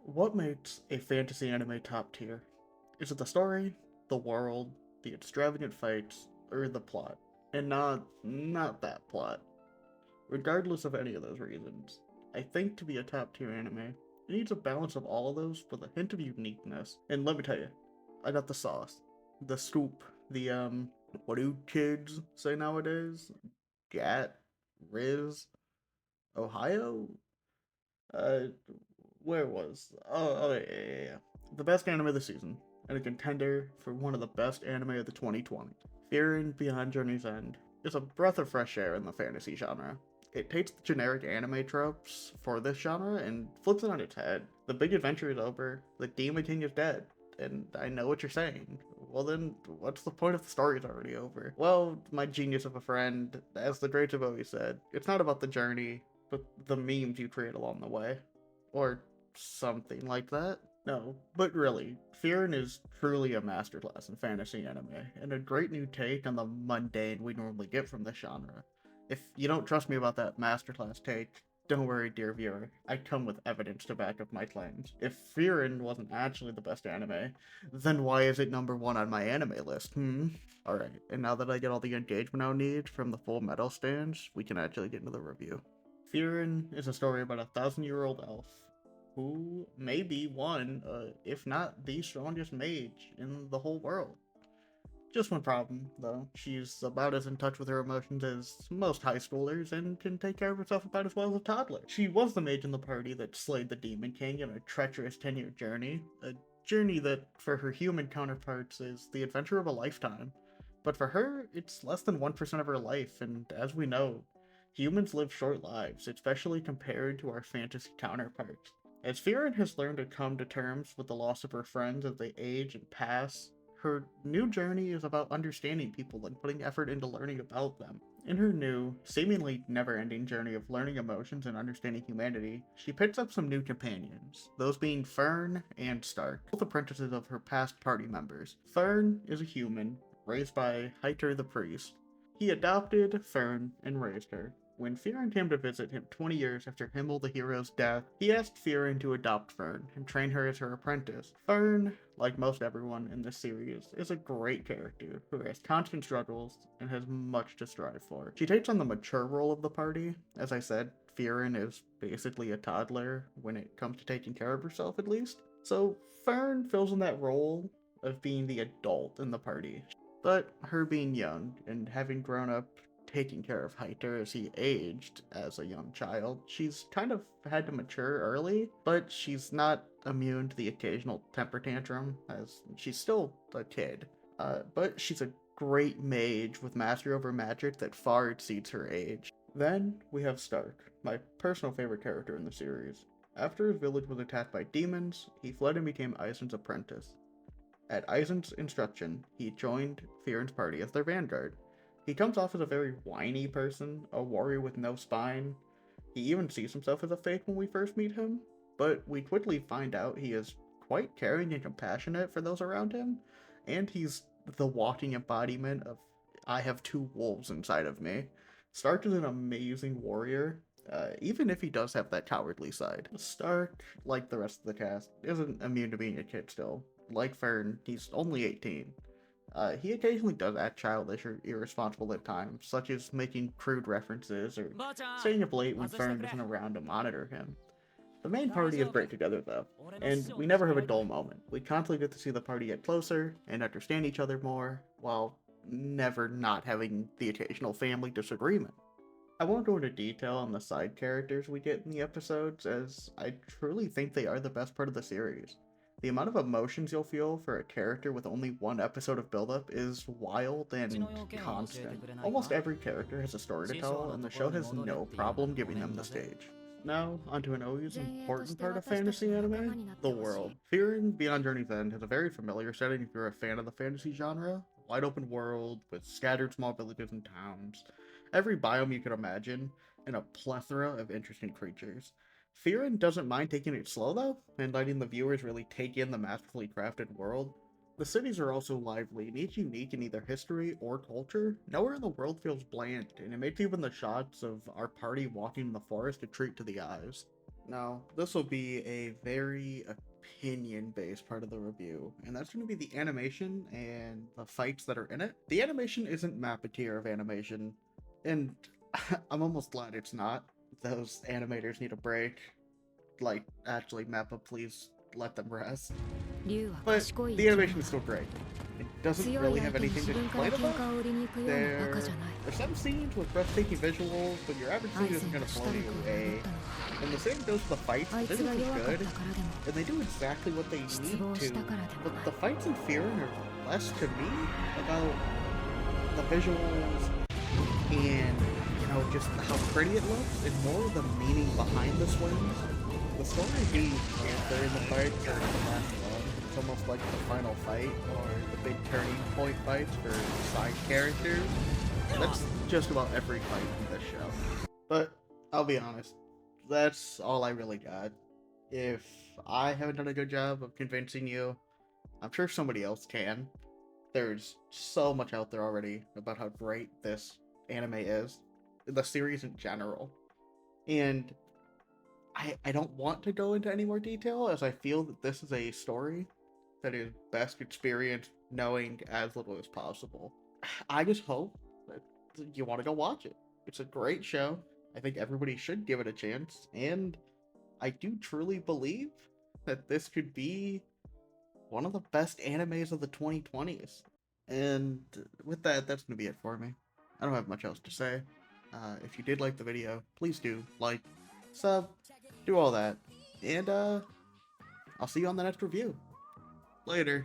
What makes a fantasy anime top tier? Is it the story, the world, the extravagant fights, or the plot? And not that plot. Regardless of any of those reasons, I think to be a top tier anime, it needs a balance of all of those with a hint of uniqueness. And let me tell you, I got the sauce, the scoop, what do kids say nowadays? Gat, Riz, Ohio? Uh, where was? Oh, yeah. The best anime of the season, and a contender for one of the best anime of the 2020. Frieren Beyond Journey's End is a breath of fresh air in the fantasy genre. It takes the generic anime tropes for this genre and flips it on its head. The big adventure is over, the Demon King is dead, and I know what you're saying. Well then, what's the point if the story's already over? Well, my genius of a friend, as the greats have always said, it's not about the journey, but the memes you create along the way. Or something like that. No, but really, Frieren is truly a masterclass in fantasy anime, and a great new take on the mundane we normally get from this genre. If you don't trust me about that masterclass take, don't worry, dear viewer. I come with evidence to back up my claims. If Frieren wasn't actually the best anime, then why is it number one on my anime list? Alright, and now that I get all the engagement I need from the Full Metal stands, we can actually get into the review. Frieren is a story about a 1,000-year-old elf who may be one, if not the strongest mage in the whole world. Just one problem, though. She's about as in touch with her emotions as most high schoolers and can take care of herself about as well as a toddler. She was the mage in the party that slayed the Demon King in a treacherous 10-year journey, a journey that, for her human counterparts, is the adventure of a lifetime. But for her, it's less than 1% of her life, and as we know, humans live short lives, especially compared to our fantasy counterparts. As Frieren has learned to come to terms with the loss of her friends as they age and pass, her new journey is about understanding people and putting effort into learning about them. In her new, seemingly never ending journey of learning emotions and understanding humanity, she picks up some new companions, those being Fern and Stark, both apprentices of her past party members. Fern is a human, raised by Heiter the priest. He adopted Fern and raised her. When Frieren came to visit him 20 years after Himmel the hero's death, he asked Frieren to adopt Fern and train her as her apprentice. Fern, like most everyone in this series, is a great character who has constant struggles and has much to strive for. She takes on the mature role of the party. As I said, Frieren is basically a toddler when it comes to taking care of herself, at least. So Fern fills in that role of being the adult in the party. But her being young and having grown up taking care of Heiter as he aged as a young child, she's kind of had to mature early, but she's not immune to the occasional temper tantrum, as she's still a kid. But she's a great mage with mastery over magic that far exceeds her age. Then we have Stark, my personal favorite character in the series. After his village was attacked by demons, he fled and became Eisen's apprentice. At Eisen's instruction, he joined Frieren's party as their vanguard. He comes off as a very whiny person, a warrior with no spine. He even sees himself as a fake when we first meet him, but we quickly find out he is quite caring and compassionate for those around him, and he's the walking embodiment of I have two wolves inside of me. Stark is an amazing warrior, even if he does have that cowardly side. Stark, like the rest of the cast, isn't immune to being a kid still. Like Fern, he's only 18. He occasionally does act childish or irresponsible at times, such as making crude references or staying up late when Fern isn't around to monitor him. The main party is great together though, and we never have a dull moment. We constantly get to see the party get closer and understand each other more, while never not having the occasional family disagreement. I won't go into detail on the side characters we get in the episodes, as I truly think they are the best part of the series. The amount of emotions you'll feel for a character with only one episode of build-up is wild and constant. Almost every character has a story to tell, and the show has no problem giving them the stage. Now, onto an always important part of fantasy anime, the world. Frieren Beyond Journey's End has a very familiar setting if you're a fan of the fantasy genre. Wide open world, with scattered small villages and towns, every biome you could imagine, and a plethora of interesting creatures. Frieren doesn't mind taking it slow though, and letting the viewers really take in the masterfully crafted world. The cities are also lively and each unique in either history or culture. Nowhere in the world feels bland, and it makes even the shots of our party walking in the forest a treat to the eyes. Now, this will be a very opinion-based part of the review, and that's going to be the animation and the fights that are in it. The animation isn't map tier of animation, and I'm almost glad it's not. Those animators need a break. Like, actually, Mappa, please let them rest. But the animation is still great. It doesn't really have anything to complain about. There's some scenes with breathtaking visuals, but your average scene isn't going to blow you away. And the same goes for the fights. The visuals are good, and they do exactly what they need to. But the fights in Frieren are less to me about the visuals and, you know, just how pretty it looks, and more the meaning behind the swings. The story beats during the fights are the last one. It's almost like the final fight or the big turning point fights for side characters. That's just about every fight in this show. But I'll be honest, that's all I really got. If I haven't done a good job of convincing you, I'm sure somebody else can. There's so much out there already about how great this anime is, the series in general. And I don't want to go into any more detail, as I feel that this is a story that is best experienced knowing as little as possible. I just hope that you want to go watch it. It's a great show. I think everybody should give it a chance, and I do truly believe that this could be one of the best animes of the 2020s. And with that, that's going to be it for me. I don't have much else to say. If you did like the video, please do like, sub, do all that. And I'll see you on the next review. Later.